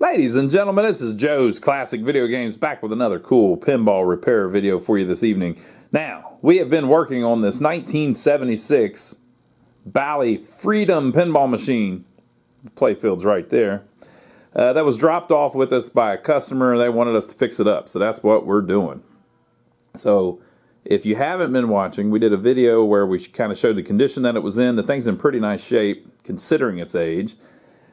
Ladies and gentlemen, this is Joe's Classic Video Games back with another cool pinball repair video for you this evening. Now, we have been working on this 1976 Bally Freedom Pinball Machine. Playfield's right there. That was dropped off with us by a customer. They wanted us to fix it up, so that's what we're doing. So, if you haven't been watching, we did a video where we kind of showed the condition that it was in. The thing's in pretty nice shape, considering its age.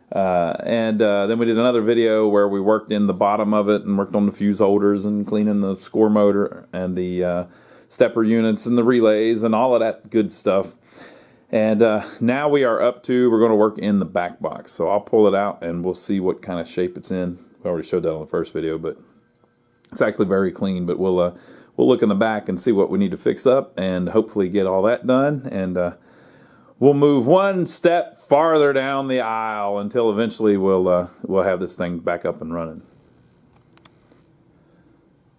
Then we did another video where we worked in the bottom of it and worked on the fuse holders and cleaning the score motor and the stepper units and the relays and all of that good stuff. And now we are up to, we're going to work in the back box. So I'll pull it out and we'll see what kind of shape it's in. We already showed that on the first video, but it's actually very clean. But we'll look in the back and see what we need to fix up and hopefully get all that done. And we'll move one step farther down the aisle until eventually we'll have this thing back up and running.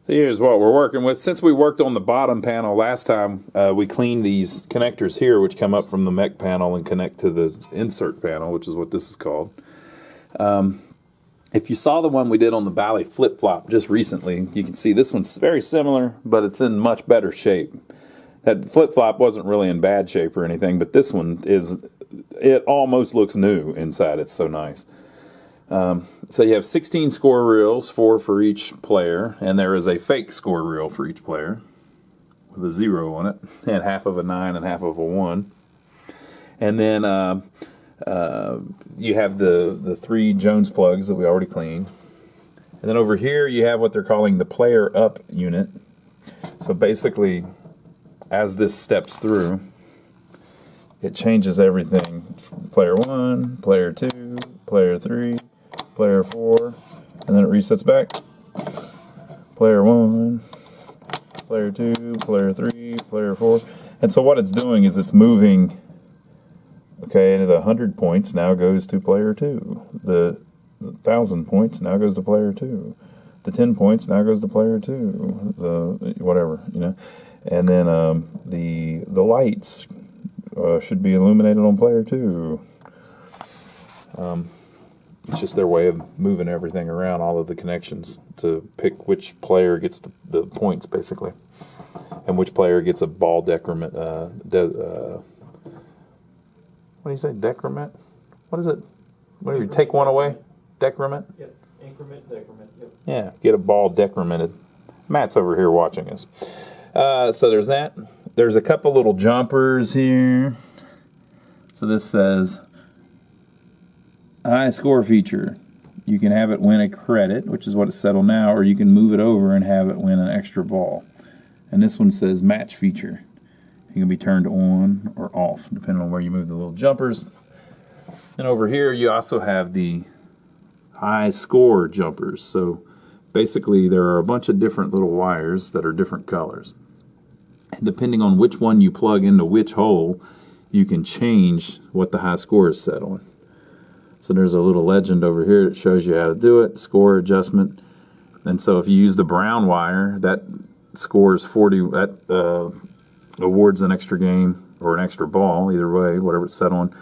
So here's what we're working with. Since we worked on the bottom panel last time, we cleaned these connectors here, which come up from the mech panel and connect to the insert panel, which is what this is called. If you saw the one we did on the Bally flip-flop just recently, you can see this one's very similar, but it's in much better shape. That flip-flop wasn't really in bad shape or anything, but this one it almost looks new inside. It's so nice. So you have 16 score reels, 4 for each player, and there is a fake score reel for each player with a 0 on it, and half of a 9 and half of a 1. And then you have the 3 Jones plugs that we already cleaned. And then over here you have what they're calling the player up unit. So basically, as this steps through, it changes everything. Player 1, player 2, player 3, player 4, and then it resets back. Player 1, player 2, player 3, player 4. And so what it's doing is it's moving, okay, the 100 points now goes to player 2. The 1,000 points now goes to player 2. The 10 points now goes to player 2. The whatever, you know. And then the lights should be illuminated on player 2. It's just their way of moving everything around, all of the connections, to pick which player gets the points, basically, and which player gets a ball decrement. What do you say, decrement? What is it? When you take one away? Decrement? Yep. Increment, decrement. Yep. Yeah, get a ball decremented. Matt's over here watching us. So there's that. There's a couple little jumpers here. So this says, high score feature. You can have it win a credit, which is what it's set on now, or you can move it over and have it win an extra ball. And this one says match feature. It can be turned on or off, depending on where you move the little jumpers. And over here, you also have the high score jumpers. So basically, there are a bunch of different little wires that are different colors. And depending on which one you plug into which hole, you can change what the high score is set on. So there's a little legend over here that shows you how to do it, score adjustment. And so if you use the brown wire, that scores 40, that awards an extra game or an extra ball, either way, whatever it's set on,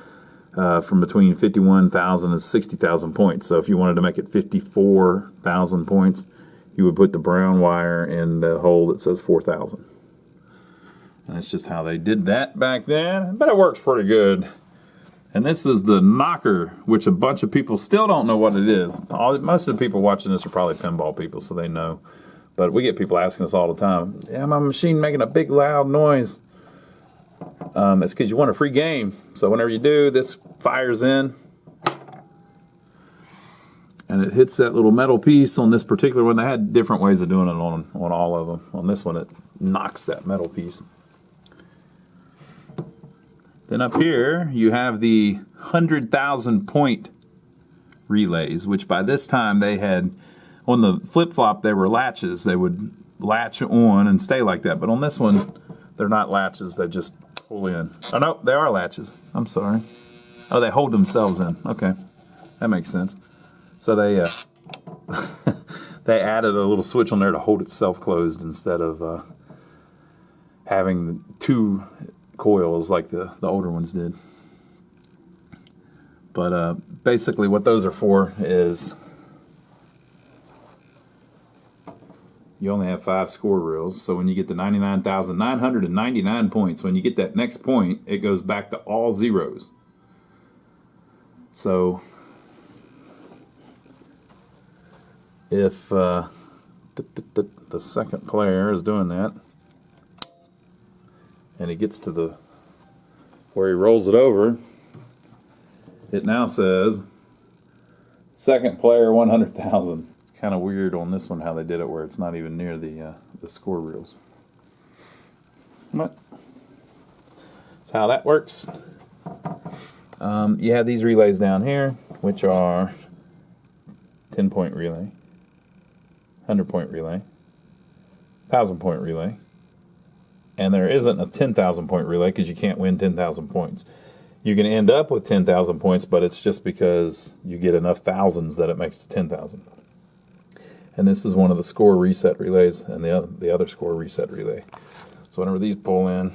from between 51,000 and 60,000 points. So if you wanted to make it 54,000 points, you would put the brown wire in the hole that says 4,000. And that's just how they did that back then, but it works pretty good. And this is the knocker, which a bunch of people still don't know what it is. Most of the people watching this are probably pinball people, so they know. But we get people asking us all the time, yeah, my machine making a big loud noise. It's because you want a free game. So whenever you do, this fires in. And it hits that little metal piece on this particular one. They had different ways of doing it on all of them. On this one, it knocks that metal piece. Then up here, you have the 100,000 point relays, which by this time they had, on the flip-flop, they were latches. They would latch on and stay like that. But on this one, they're not latches. They just pull in. Oh, no, they are latches. I'm sorry. Oh, they hold themselves in. Okay, that makes sense. So they they added a little switch on there to hold itself closed instead of having 2 coils like the older ones did. But basically what those are for is you only have 5 score reels. So when you get to 99,999 points, when you get that next point, it goes back to all zeros. So if the second player is doing that, and he gets to the where he rolls it over, it now says second player 100,000. It's kind of weird on this one how they did it, where it's not even near the score reels. But that's how that works. You have these relays down here, which are 10-point relay, 100-point relay, 1,000-point relay, and there isn't a 10,000-point relay because you can't win 10,000 points. You can end up with 10,000 points, but it's just because you get enough thousands that it makes it 10,000. And this is one of the score reset relays and the other score reset relay. So whenever these pull in,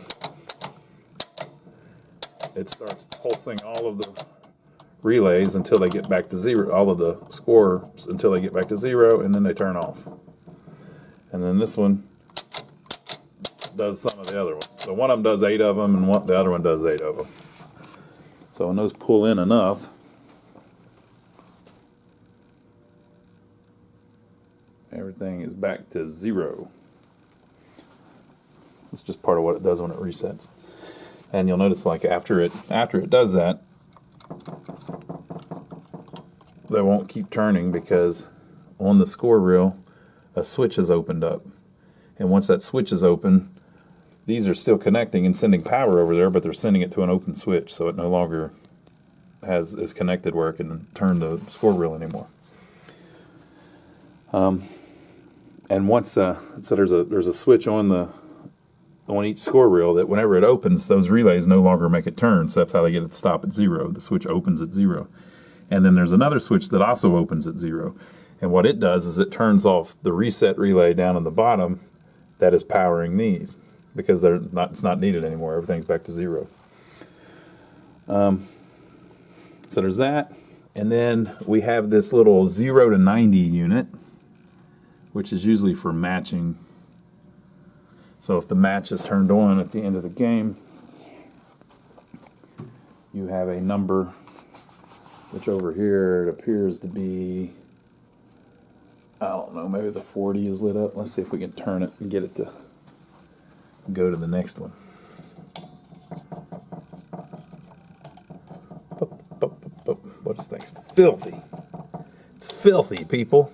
it starts pulsing all of the relays until they get back to zero, all of the scores until they get back to zero, and then they turn off. And then this one does some of the other ones. So one of them does 8 of them, and the other one does 8 of them. So when those pull in enough, everything is back to 0. It's just part of what it does when it resets. And you'll notice, like after it does that, they won't keep turning because on the score reel, a switch is opened up. And once that switch is open, these are still connecting and sending power over there, but they're sending it to an open switch, so it no longer is connected where it can turn the score reel anymore. And once so there's a switch on each score reel that whenever it opens, those relays no longer make it turn. So that's how they get it to stop at 0. The switch opens at 0. And then there's another switch that also opens at 0. And what it does is it turns off the reset relay down on the bottom that is powering these, because it's not needed anymore. Everything's back to 0. So there's that. And then we have this little 0 to 90 unit, which is usually for matching. So if the match is turned on at the end of the game, you have a number, which over here it appears to be, I don't know, maybe the 40 is lit up. Let's see if we can turn it and get it to go to the next one. What is that? It's filthy. It's filthy, people.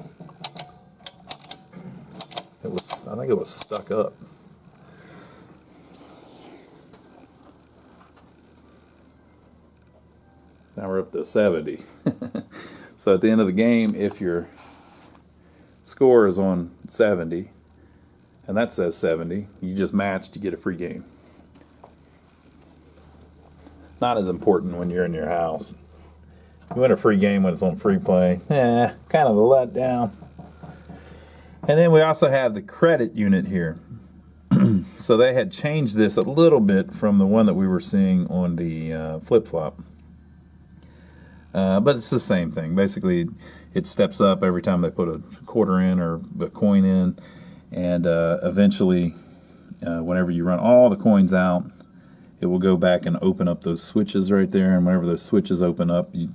I think it was stuck up. So now we're up to 70. So at the end of the game, if your score is on 70, and that says 70, you just matched, you get a free game. Not as important when you're in your house. You win a free game when it's on free play. Kind of a letdown. And then we also have the credit unit here. So they had changed this a little bit from the one that we were seeing on the flip-flop. But it's the same thing. Basically, it steps up every time they put a quarter in or a coin in. And eventually, whenever you run all the coins out, it will go back and open up those switches right there. And whenever those switches open up, you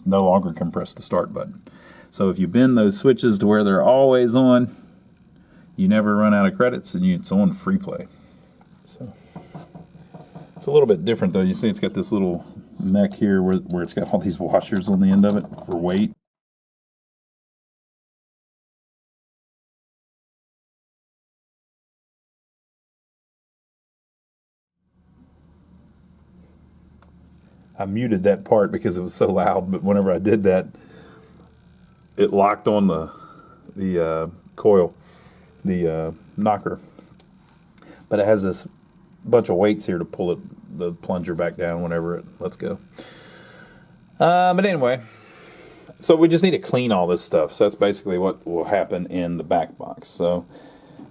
no longer can press the start button. So if you bend those switches to where they're always on, you never run out of credits, and it's on free play. So it's a little bit different, though. You see it's got this little neck here where it's got all these washers on the end of it for weight. I muted that part because it was so loud, but whenever I did that, it locked on the coil, the knocker. But it has this bunch of weights here to pull the plunger back down whenever it lets go. But anyway, so we just need to clean all this stuff. So that's basically what will happen in the back box. So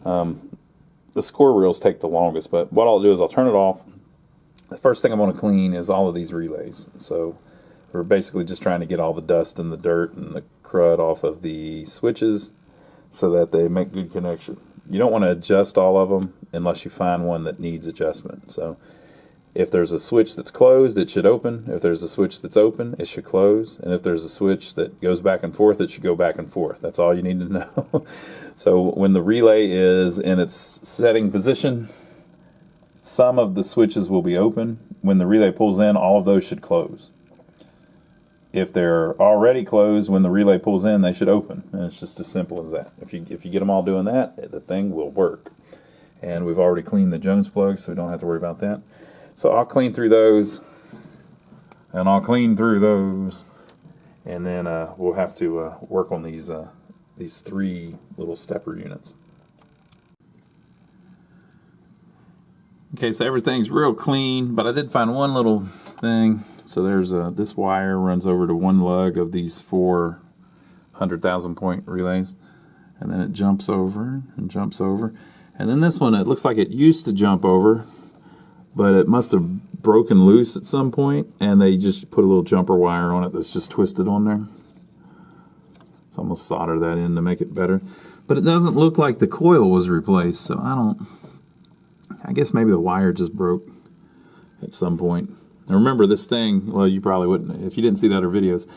the score reels take the longest, but what I'll do is I'll turn it off. The first thing I want to clean is all of these relays. So we're basically just trying to get all the dust and the dirt and the crud off of the switches so that they make good connection. you don't want to adjust all of them unless you find one that needs adjustment. So if there's a switch that's closed, it should open. If there's a switch that's open, it should close. And if there's a switch that goes back and forth, it should go back and forth. That's all you need to know. So when the relay is in its setting position, some of the switches will be open. When the relay pulls in, all of those should close. If they're already closed, when the relay pulls in, they should open. And it's just as simple as that. If you get them all doing that, the thing will work. And we've already cleaned the Jones plugs, so we don't have to worry about that. So I'll clean through those, and I'll clean through those, and then we'll have to work on these 3 little stepper units. Okay, so everything's real clean, but I did find one little thing. So there's this wire runs over to one lug of these 4 100,000 point relays, and then it jumps over and jumps over. And then this one, it looks like it used to jump over, but it must have broken loose at some point, and they just put a little jumper wire on it that's just twisted on there. So I'm going to solder that in to make it better. But it doesn't look like the coil was replaced, so I guess maybe the wire just broke at some point. Now remember, this thing, well, you probably wouldn't, if you didn't see the other videos,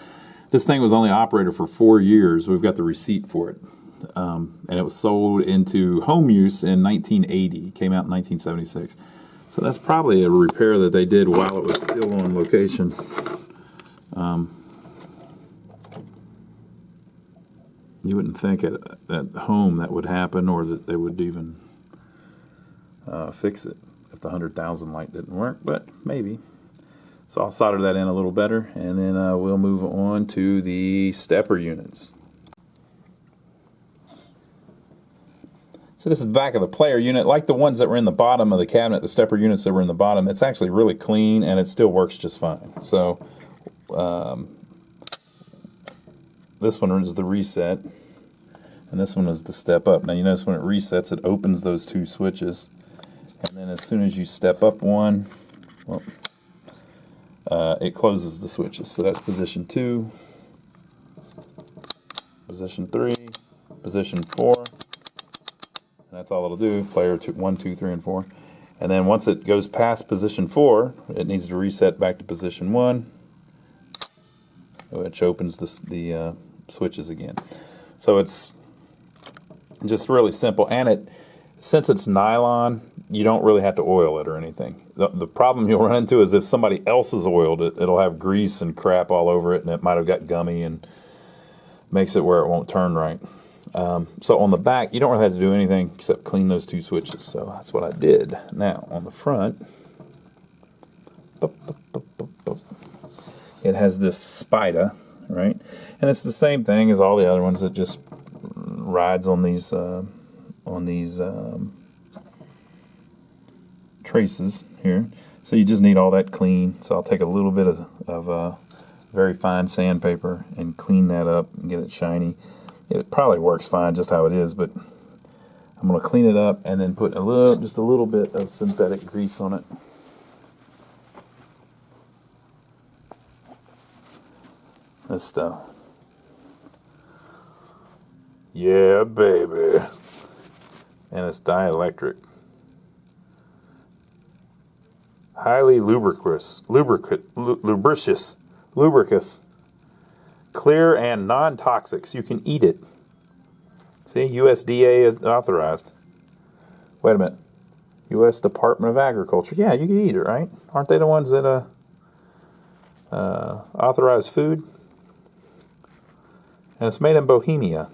this thing was only operated for 4 years. We've got the receipt for it. And it was sold into home use in 1980. It came out in 1976. So that's probably a repair that they did while it was still on location. You wouldn't think at home that would happen, or that they would even fix it if the 100,000 light didn't work, but maybe. So I'll solder that in a little better, and then we'll move on to the stepper units. So this is the back of the player unit. Like the ones that were in the bottom of the cabinet, the stepper units that were in the bottom, it's actually really clean, and it still works just fine. So this one is the reset, and this one is the step up. Now you notice when it resets, it opens those 2 switches, and then as soon as you step up one, well, it closes the switches. So that's position 2, position 3, position 4. And that's all it'll do, player 1, 2, 3, and 4. And then once it goes past position 4, it needs to reset back to position 1, which opens the switches again. So it's just really simple. And since it's nylon, you don't really have to oil it or anything. The problem you'll run into is if somebody else has oiled it, it'll have grease and crap all over it, and it might have got gummy and makes it where it won't turn right. So on the back, you don't really have to do anything except clean those 2 switches. So that's what I did. Now on the front, it has this spider, right? And it's the same thing as all the other ones. It just rides on these traces here. So you just need all that clean. So I'll take a little bit of very fine sandpaper and clean that up and get it shiny. It probably works fine just how it is, but I'm going to clean it up and then put just a little bit of synthetic grease on it. This stuff. Yeah, baby. And it's dielectric. Highly lubricous. Clear and non-toxic, so you can eat it. See, USDA authorized. Wait a minute. U.S. Department of Agriculture. Yeah, you can eat it, right? Aren't they the ones that authorize food? And it's made in Bohemia.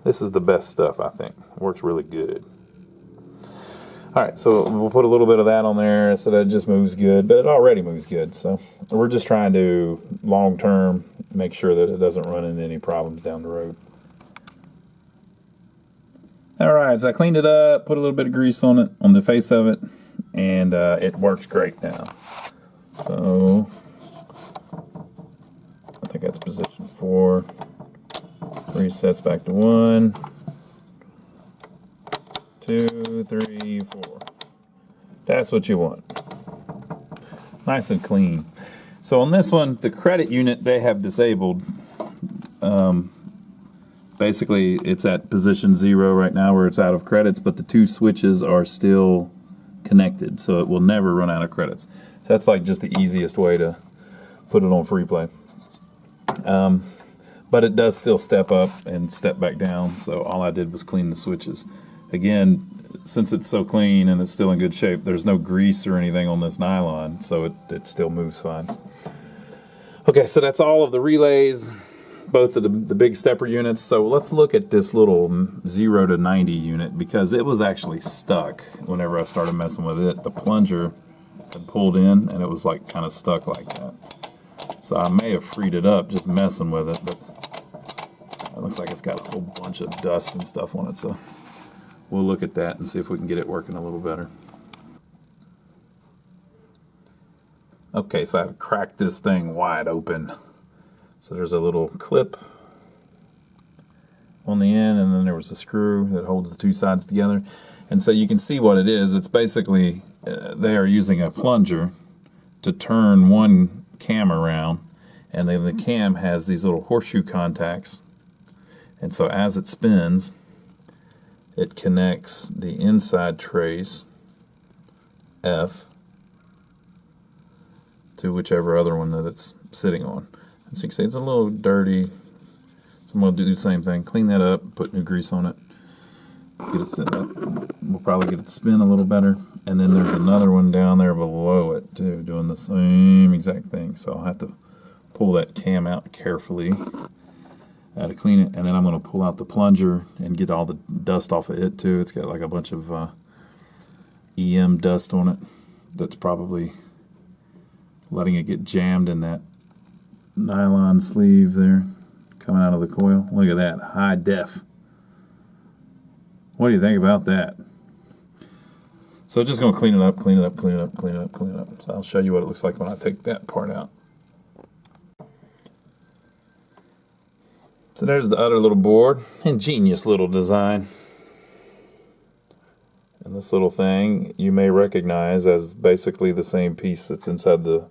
This is the best stuff, I think. It works really good. Alright, so we'll put a little bit of that on there so that it just moves good, but it already moves good. So we're just trying to, long term, make sure that it doesn't run into any problems down the road. Alright, so I cleaned it up, put a little bit of grease on it, on the face of it, and it works great now. So I think that's position 4. Resets back to 1, 2, 3, 4. That's what you want. Nice and clean. So on this one, the credit unit, they have disabled basically it's at position 0 right now where it's out of credits, but the 2 switches are still connected, so it will never run out of credits. So that's like just the easiest way to put it on free play. But it does still step up and step back down, so all I did was clean the switches. Again, since it's so clean and it's still in good shape, there's no grease or anything on this nylon, so it still moves fine. Okay, so that's all of the relays, both of the big stepper units. So let's look at this little 0 to 90 unit, because it was actually stuck whenever I started messing with it. The plunger had pulled in and it was like kind of stuck like that. So I may have freed it up just messing with it, but it looks like it's got a whole bunch of dust and stuff on it. So we'll look at that and see if we can get it working a little better. Okay, so I've cracked this thing wide open. So there's a little clip on the end, and then there was a screw that holds the 2 sides together. And so you can see what it is. It's basically, they are using a plunger to turn one cam around, and then the cam has these little horseshoe contacts. And so as it spins, it connects the inside trace, F, to whichever other one that it's sitting on. And so you can see it's a little dirty, so I'm going to do the same thing. Clean that up, put new grease on it. Get it we'll probably get it to spin a little better. And then there's another one down there below it too, doing the same exact thing. So I'll have to pull that cam out carefully to clean it. And then I'm going to pull out the plunger and get all the dust off of it too. It's got like a bunch of EM dust on it that's probably letting it get jammed in that nylon sleeve there coming out of the coil. Look at that, high def. What do you think about that? So just going to clean it up, clean it up, clean it up, clean it up, clean it up. So I'll show you what it looks like when I take that part out. So there's the other little board. Ingenious little design. And this little thing you may recognize as basically the same piece that's inside the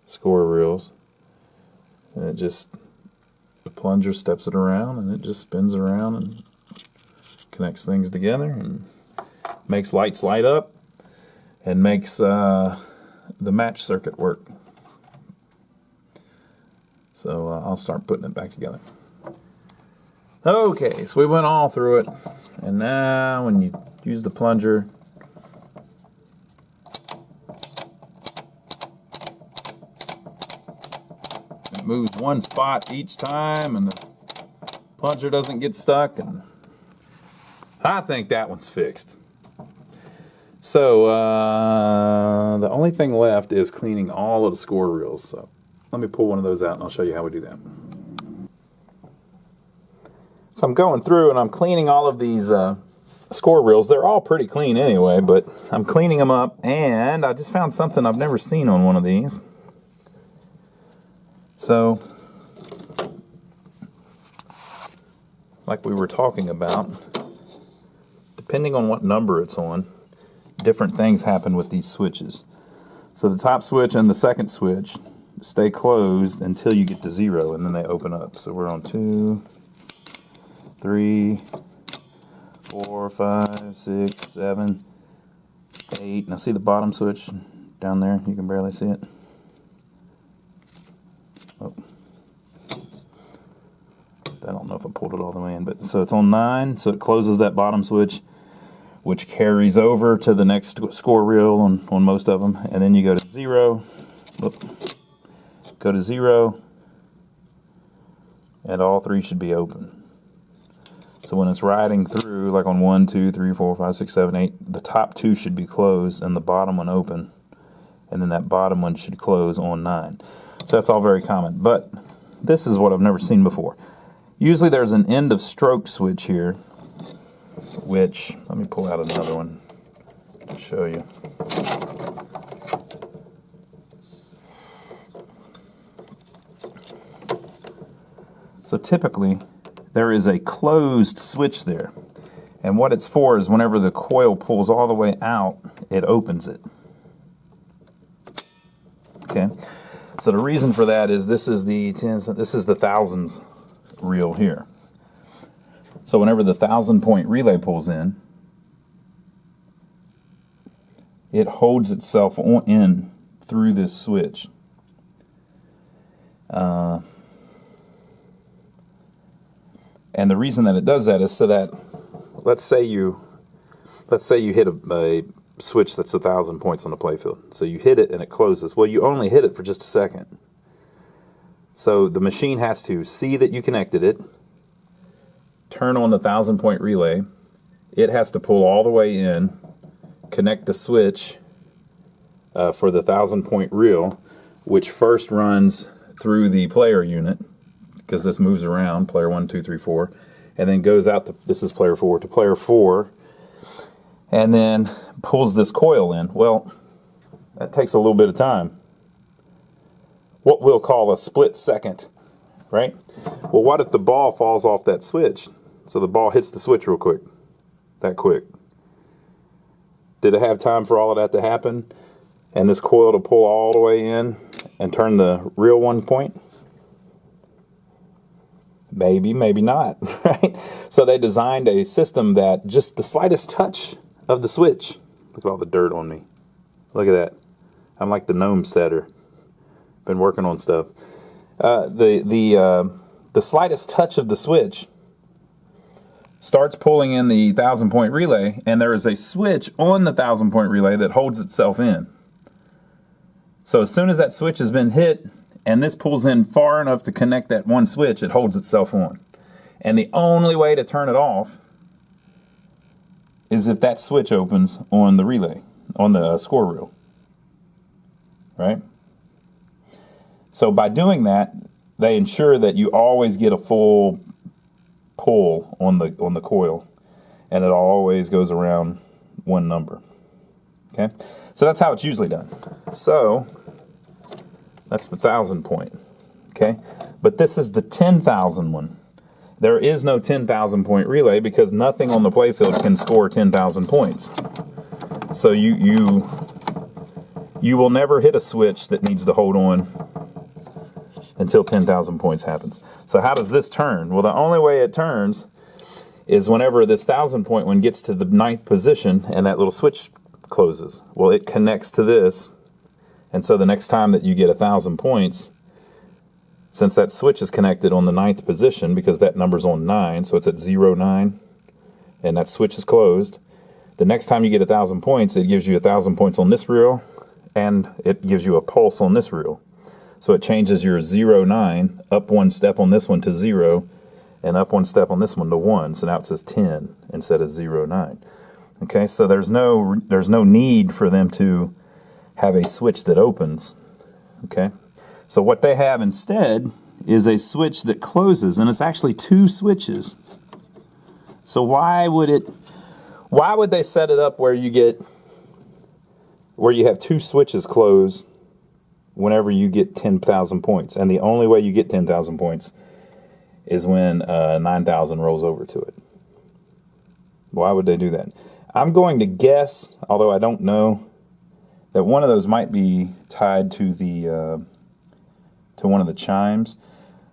score reels. And it just, the plunger steps it around and it just spins around and connects things together and makes lights light up and makes the match circuit work. So I'll start putting it back together. Okay, so we went all through it, and now when you use the plunger, it moves one spot each time and the plunger doesn't get stuck, and I think that one's fixed. So the only thing left is cleaning all of the score reels. So let me pull one of those out and I'll show you how we do that. So I'm going through and I'm cleaning all of these score reels. They're all pretty clean anyway, but I'm cleaning them up, and I just found something I've never seen on one of these. So, like we were talking about, depending on what number it's on, different things happen with these switches. So the top switch and the second switch stay closed until you get to 0, and then they open up. So we're on 2, 3, 4, 5, 6, 7, 8. Now see the bottom switch down there? You can barely see it. Oh. I don't know if I pulled it all the way in, but so it's on 9, so it closes that bottom switch, which carries over to the next score reel on most of them, and then you go to 0. Go to 0, and all 3 should be open. So when it's riding through, like on 1, 2, 3, 4, 5, 6, 7, 8, the top 2 should be closed and the bottom one open, and then that bottom one should close on 9. So that's all very common, but this is what I've never seen before. Usually there's an end of stroke switch here, which, let me pull out another one to show you. So typically, there is a closed switch there. And what it's for is whenever the coil pulls all the way out, it opens it. Okay? So the reason for that is this is the thousands reel here. So whenever the 1,000-point relay pulls in, it holds itself in through this switch. And the reason that it does that is so that, let's say you hit a switch that's 1,000 points on the playfield. So you hit it and it closes. Well, you only hit it for just a second. So the machine has to see that you connected it, turn on the 1,000-point relay. It has to pull all the way in, connect the switch for the 1,000-point reel, which first runs through the player unit, because this moves around, player 1, 2, 3, 4, and then goes out to, this is player 4, to player 4, and then pulls this coil in. Well, that takes a little bit of time. What we'll call a split second, right? Well, what if the ball falls off that switch? So the ball hits the switch real quick, that quick. Did it have time for all of that to happen? And this coil to pull all the way in and turn the real 1 point? Maybe, maybe not, right? So they designed a system that just the slightest touch of the switch. Look at all the dirt on me. Look at that. I'm like the gnome setter. Been working on stuff. The slightest touch of the switch starts pulling in the 1,000-point relay, and there is a switch on the 1,000-point relay that holds itself in. So as soon as that switch has been hit, and this pulls in far enough to connect that one switch, it holds itself on. And the only way to turn it off is if that switch opens on the relay, on the score reel, right? So by doing that, they ensure that you always get a full pull on the coil, and it always goes around one number. Okay, so that's how it's usually done. So that's the 1,000-point. Okay, but this is the 10,000 one. There is no 10,000-point relay because nothing on the playfield can score 10,000 points. So you will never hit a switch that needs to hold on until 10,000 points happens. So how does this turn? Well, the only way it turns is whenever this 1,000-point one gets to the 9th position and that little switch closes. Well, it connects to this, and so the next time that you get 1,000 points, since that switch is connected on the 9th position, because that number's on 9, so it's at 0, 9, and that switch is closed, the next time you get 1,000 points, it gives you 1,000 points on this reel, and it gives you a pulse on this reel. So it changes your 0, 9, up one step on this one to 0, and up one step on this one to 1. So now it says 10 instead of 0, 9. Okay, so there's no need for them to have a switch that opens. Okay, so what they have instead is a switch that closes, and it's actually 2 switches. So why would they set it up where you have 2 switches closed whenever you get 10,000 points? And the only way you get 10,000 points is when 9,000 rolls over to it. Why would they do that? I'm going to guess, although I don't know, that one of those might be tied to the to one of the chimes.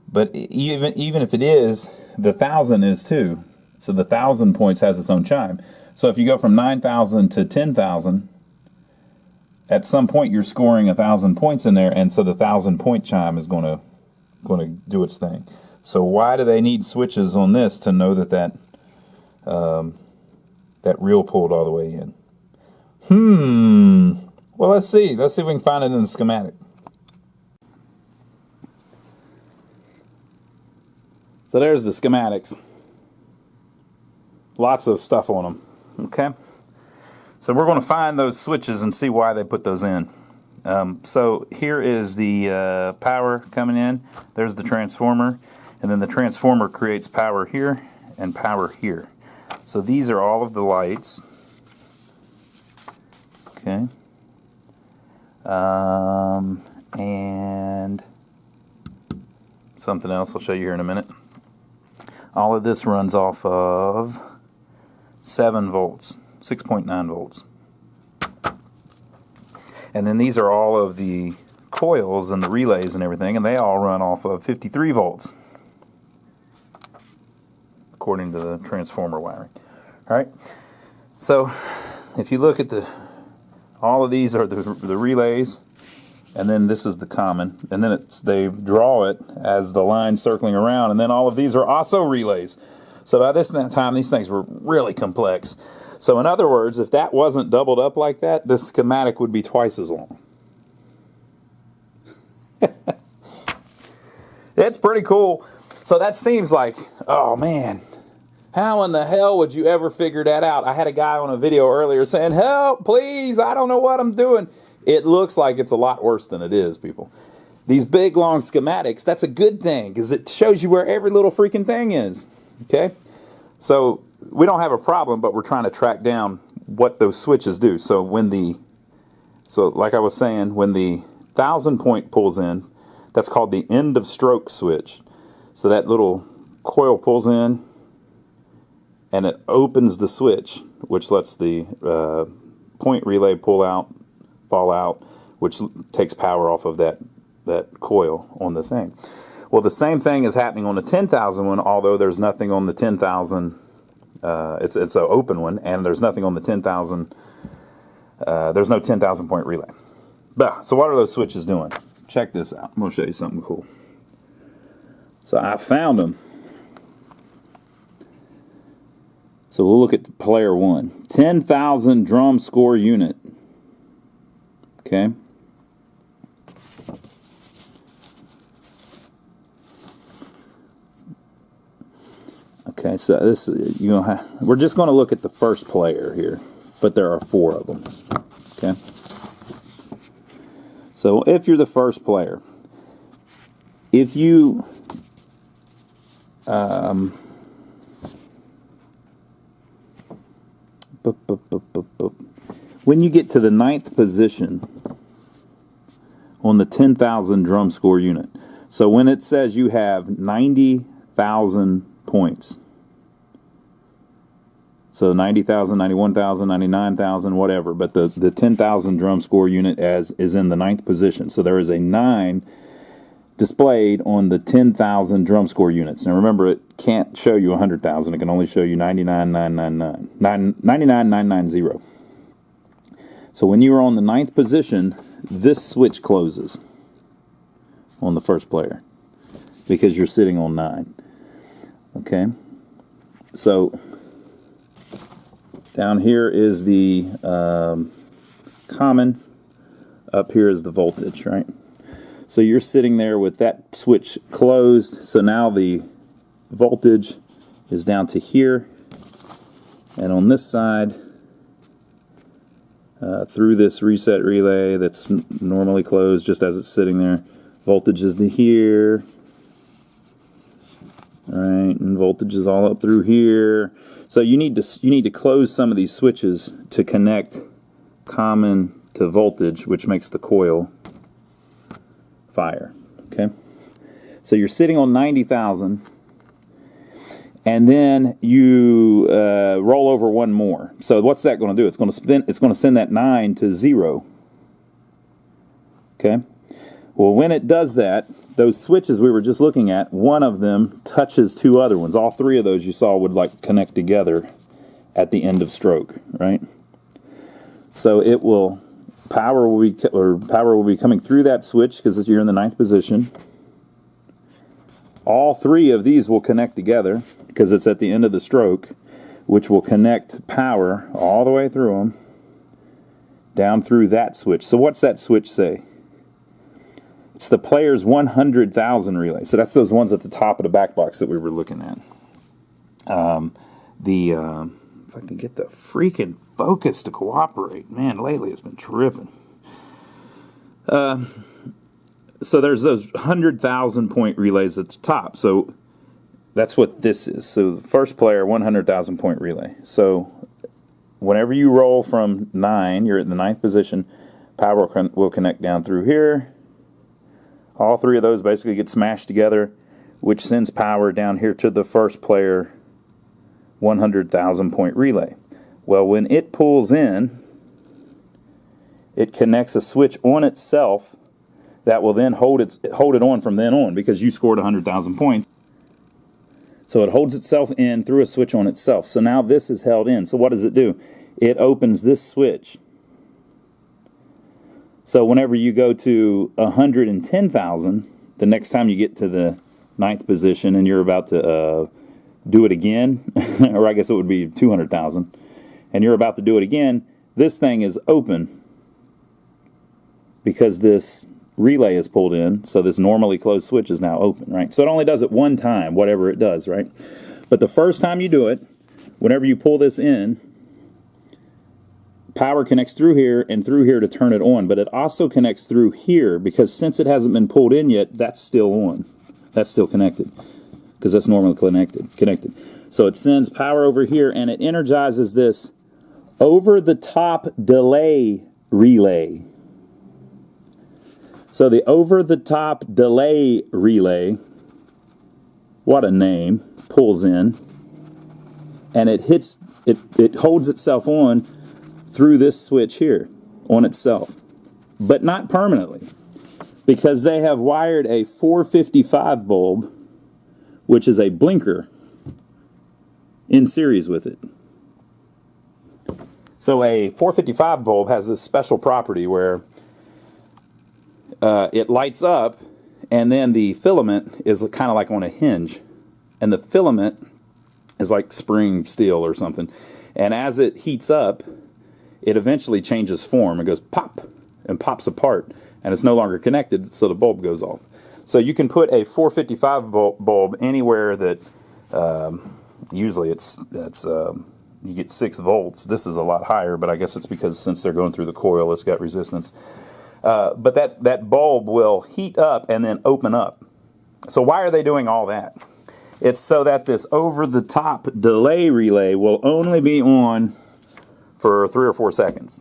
But even if it is, the 1,000 is too. So the 1,000 points has its own chime. So if you go from 9,000 to 10,000, at some point you're scoring 1,000 points in there, and so the 1,000-point chime is going to do its thing. So why do they need switches on this to know that reel pulled all the way in? Well, let's see. Let's see if we can find it in the schematic. So there's the schematics. Lots of stuff on them. Okay. So we're going to find those switches and see why they put those in. So here is the power coming in. There's the transformer. And then the transformer creates power here and power here. So these are all of the lights. Okay. And something else I'll show you here in a minute. All of this runs off of 7 volts, 6.9 volts. And then these are all of the coils and the relays and everything, and they all run off of 53 volts. Of according to the transformer wiring. All right. So if you look at all of these are the relays, and then this is the common, and then they draw it as the line circling around, and then all of these are also relays. So by this time, these things were really complex. So in other words, if that wasn't doubled up like that, this schematic would be twice as long. It's pretty cool. So that seems like, oh man, how in the hell would you ever figure that out? I had a guy on a video earlier saying, help, please, I don't know what I'm doing. It looks like it's a lot worse than it is, people. These big, long schematics, that's a good thing because it shows you where every little freaking thing is. Okay? So we don't have a problem, but we're trying to track down what those switches do. So like I was saying, when the 1,000 point pulls in, that's called the end of stroke switch. So that little coil pulls in and it opens the switch, which lets the point relay fall out, which takes power off of that coil on the thing. Well, the same thing is happening on the 10,000 one, although there's nothing on the 10,000. It's an open one, and there's nothing on the 10,000. There's no 10,000 point relay. So what are those switches doing? Check this out. I'm going to show you something cool. So I found them. So we'll look at player 1. 10,000 drum score unit. Okay. Okay, so this, we're just going to look at the first player here, but there are 4 of them. Okay. So if you're the first player, if you when you get to the 9th position on the 10,000 drum score unit, so when it says you have 90,000 points, so 90,000, 91,000, 99,000, whatever, but the 10,000 drum score unit is in the 9th position. So there is a 9 displayed on the 10,000 drum score units. Now remember, it can't show you 100,000. It can only show you 99,990. So when you are on the 9th position, this switch closes on the first player because you're sitting on 9. Okay? So down here is the common. Up here is the voltage, right? So you're sitting there with that switch closed. So now the voltage is down to here. And on this side, through this reset relay that's normally closed just as it's sitting there, voltage is to here. All right, and voltage is all up through here. So you need to close some of these switches to connect common to voltage, which makes the coil fire. Okay, so you're sitting on 90,000, and then you roll over one more. So what's that going to do? It's going to send that 9 to 0. Okay. Well, when it does that, those switches we were just looking at, one of them touches 2 other ones. All 3 of those you saw would like connect together at the end of stroke, right? So power will be coming through that switch because you're in the 9th position. All 3 of these will connect together because it's at the end of the stroke, which will connect power all the way through them down through that switch. So what's that switch say? It's the player's 100,000 relay. So that's those ones at the top of the back box that we were looking at. If I can get the freaking focus to cooperate. Man, lately it's been tripping. So there's those 100,000 point relays at the top. So that's what this is. So the first player, 100,000 point relay. So whenever you roll from 9, you're in the 9th position, power will connect down through here. All 3 of those basically get smashed together, which sends power down here to the first player 100,000 point relay. Well, when it pulls in, it connects a switch on itself that will then hold it on from then on because you scored 100,000 points. So it holds itself in through a switch on itself. So now this is held in. So what does it do? It opens this switch. So whenever you go to 110,000, the next time you get to the 9th position and you're about to do it again, or I guess it would be 200,000, and you're about to do it again, this thing is open because this relay is pulled in, so this normally closed switch is now open, right? So it only does it one time, whatever it does, right? But the first time you do it, whenever you pull this in, power connects through here and through here to turn it on, but it also connects through here because since it hasn't been pulled in yet, that's still on. That's still connected because that's normally connected. So it sends power over here and it energizes this over-the-top delay relay. So the over-the-top delay relay, what a name, pulls in, and it holds itself on through this switch here on itself, but not permanently, because they have wired a 455 bulb, which is a blinker, in series with it. So a 455 bulb has this special property where it lights up, and then the filament is kind of like on a hinge, and the filament is like spring steel or something, and as it heats up, it eventually changes form. It goes pop and pops apart, and it's no longer connected, so the bulb goes off. So you can put a 455 bulb anywhere that usually you get 6 volts. This is a lot higher, but I guess it's because since they're going through the coil, it's got resistance. But that bulb will heat up and then open up. So why are they doing all that? It's so that this over-the-top delay relay will only be on for 3 or 4 seconds.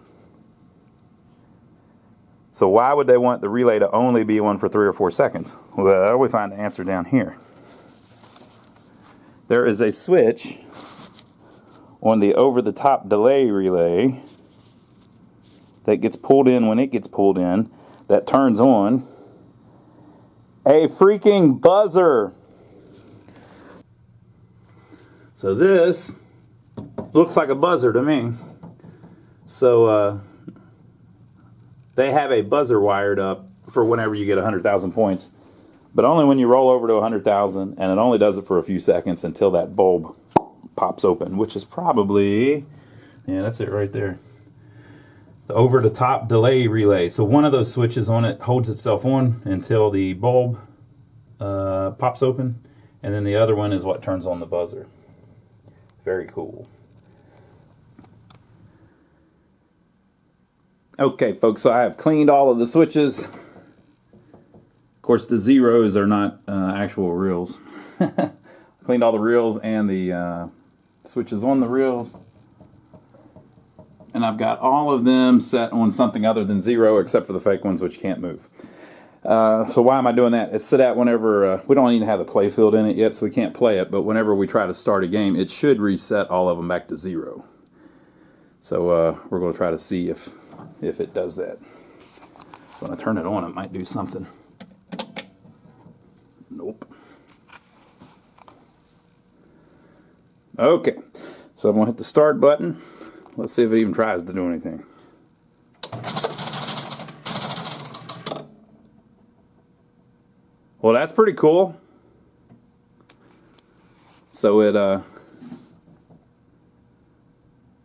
So why would they want the relay to only be on for 3 or 4 seconds? Well, we find the answer down here. There is a switch on the over-the-top delay relay that gets pulled in when it gets pulled in, that turns on a freaking buzzer. So this looks like a buzzer to me. So they have a buzzer wired up for whenever you get 100,000 points, but only when you roll over to 100,000, and it only does it for a few seconds until that bulb pops open, which is probably, yeah, that's it right there. The over-the-top delay relay. So one of those switches on it holds itself on until the bulb pops open, and then the other one is what turns on the buzzer. Very cool. Okay, folks, so I have cleaned all of the switches. Of course, the zeros are not actual reels. Cleaned all the reels and the switches on the reels. And I've got all of them set on something other than 0, except for the fake ones, which can't move. So why am I doing that? It's so that whenever, we don't even have the play field in it yet, so we can't play it, but whenever we try to start a game, it should reset all of them back to 0. So we're going to try to see if it does that. When I turn it on, it might do something. Nope. Okay, so I'm going to hit the start button. Let's see if it even tries to do anything. Well, that's pretty cool. So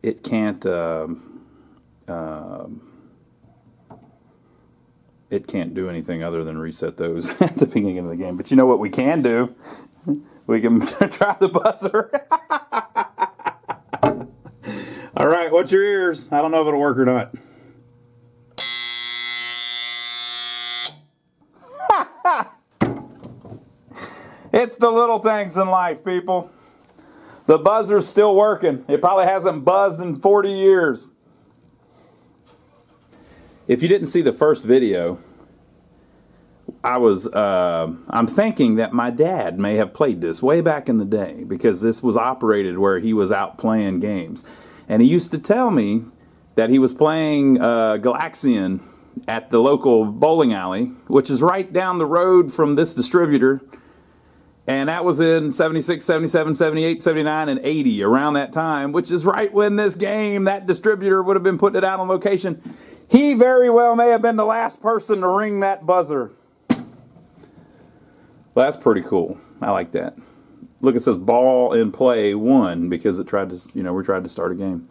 it can't do anything other than reset those at the beginning of the game. But you know what we can do? We can try the buzzer. All right, what's your ears? I don't know if it'll work or not. It's the little things in life, people. The buzzer's still working. It probably hasn't buzzed in 40 years. If you didn't see the first video, I'm thinking that my dad may have played this way back in the day, because this was operated where he was out playing games. And he used to tell me that he was playing Galaxian at the local bowling alley, which is right down the road from this distributor. And that was in 76, 77, 78, 79, and 80, around that time, which is right when this game, that distributor would have been putting it out on location. He very well may have been the last person to ring that buzzer. Well, that's pretty cool. I like that. Look, it says ball in play 1 because it tried to, we tried to start a game.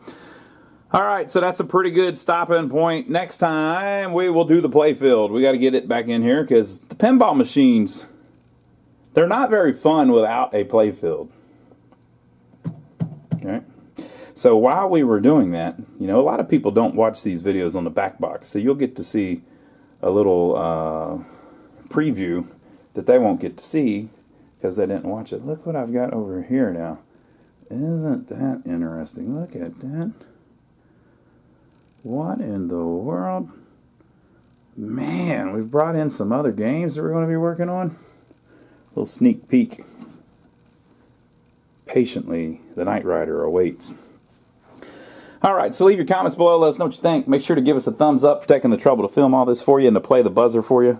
All right, so that's a pretty good stopping point. Next time, we will do the play field. We got to get it back in here because the pinball machines, they're not very fun without a play field. All right. So while we were doing that, a lot of people don't watch these videos on the Backbox, so you'll get to see a little preview that they won't get to see because they didn't watch it. Look what I've got over here now. Isn't that interesting? Look at that. What in the world? Man, we've brought in some other games that we're going to be working on. A little sneak peek. Patiently, the Knight Rider awaits. All right, so leave your comments below. Let us know what you think. Make sure to give us a thumbs up for taking the trouble to film all this for you and to play the buzzer for you.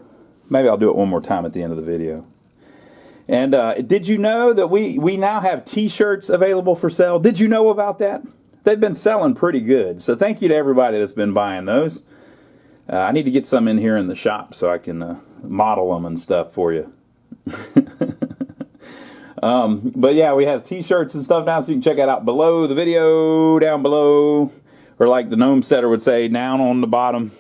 Maybe I'll do it one more time at the end of the video. And did you know that we now have t-shirts available for sale? Did you know about that? They've been selling pretty good. So thank you to everybody that's been buying those. I need to get some in here in the shop so I can model them and stuff for you. But yeah, we have t-shirts and stuff now, so you can check that out below the video, down below, or like the gnome setter would say, down on the bottom.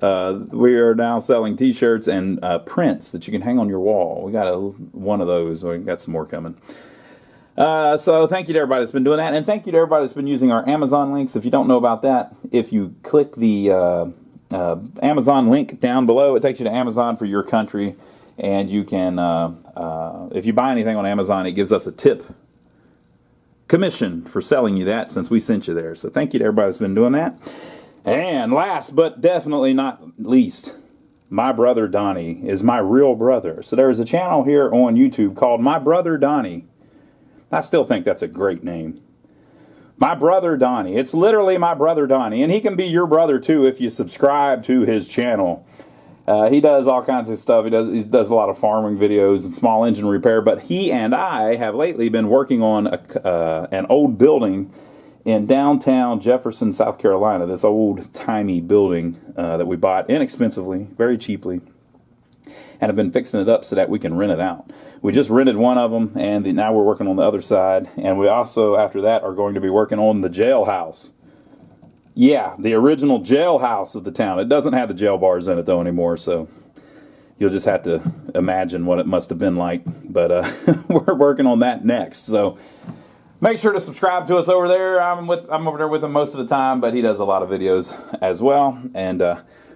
We are now selling t-shirts and prints that you can hang on your wall. We got one of those. We got some more coming. So thank you to everybody that's been doing that, and thank you to everybody that's been using our Amazon links. If you don't know about that, if you click the Amazon link down below, it takes you to Amazon for your country. And you can, if you buy anything on Amazon, it gives us a tip commission for selling you that since we sent you there. So thank you to everybody that's been doing that. And last but definitely not least, my brother Donnie is my real brother. So there's a channel here on YouTube called My Brother Donnie. I still think that's a great name. My brother Donnie. It's literally my brother Donnie. And he can be your brother too if you subscribe to his channel. He does all kinds of stuff. He does a lot of farming videos and small engine repair. But he and I have lately been working on an old building in downtown Jefferson, South Carolina. This old-timey building that we bought inexpensively, very cheaply, and have been fixing it up so that we can rent it out. We just rented one of them, and now we're working on the other side. And we also, after that, are going to be working on the jailhouse. Yeah, the original jailhouse of the town. It doesn't have the jail bars in it, though, anymore, so you'll just have to imagine what it must have been like. But we're working on that next. So make sure to subscribe to us over there. I'm over there with him most of the time, but he does a lot of videos as well. And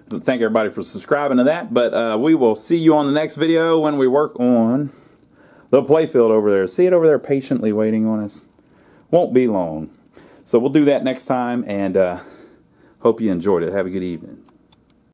thank everybody for subscribing to that. But we will see you on the next video when we work on the playfield over there. See it over there patiently waiting on us? Won't be long. So we'll do that next time, and hope you enjoyed it. Have a good evening.